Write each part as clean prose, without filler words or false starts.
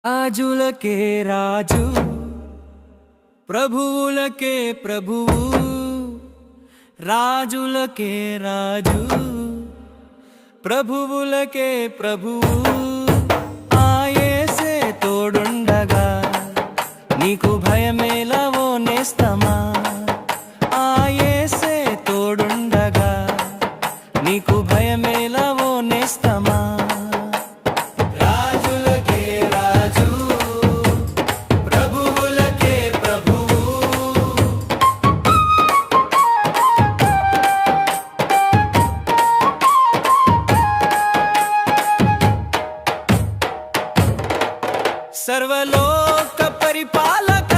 రాజులకే రాజు ప్రభువులకే ప్రభువు రాజులకే రాజు ప్రభువులకే ప్రభువు ఆ యేసే తోడుండగా నీకు భయమేలా ఓ నేస్తమా ఆ యేసే తోడుండగా నీకు భయమేలా ఓ నేస్తమా సర్వలోక పరిపాలక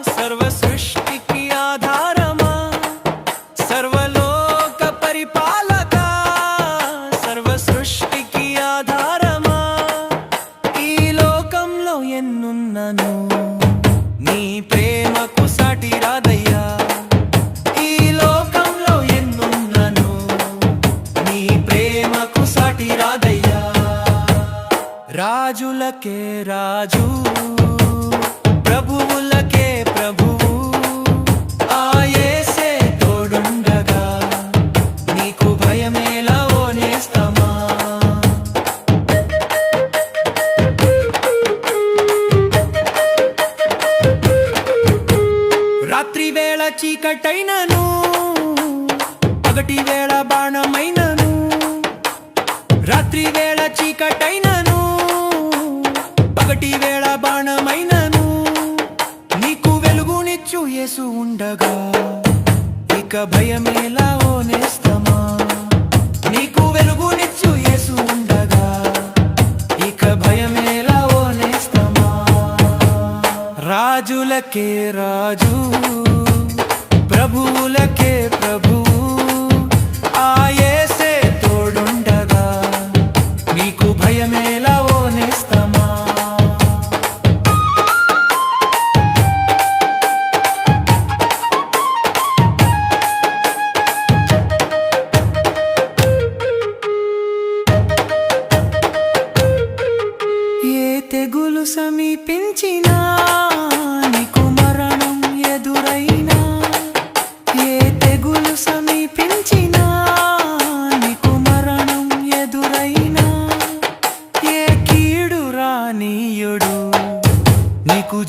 సర్వ సృష్టికి ఆధారమా సర్వలోక పరిపాలక సర్వ సృష్టికి ఆధారమా ఈ లోకంలో ఎన్నున్నను నీ ప్రేమకు సాటి రాదయ్యా ఈ లోకంలో ఎన్నున్నను నీ ప్రేమకు సాటి రాదయ్యా రాజులకే రాజు ప్రభువులకే ప్రభువు ఆ యేసే తోడుండగా నీకు భయమేలా ఓ నేస్తమా రాత్రి వేళ చీకటైనను పగటి వేళ బాణమైనను రాత్రి వేళ చీకటైనను పగటి వేళ బాణమైనను నీకు వెలుగునిచ్చు యేసు ఉండగా ఇక భయమేలా ఓ నేస్తమా నీకు వెలుగునిచ్చు యేసు ఉండగా ఇక భయమేలా ఓ నేస్తమా రాజులకే రాజు ప్రభువులకే ప్రభువు ఆ యేసే తోడుండగా నీకు భయమేలా ఓ నేస్తమా ఏ తెగులు సమీపించినా నీకు మరణం ఎదురైనా ఏ తెగులు సమీపించినా నీకు మరణం ఎదురైనా ఏ కీడు రానీయుడు నీకు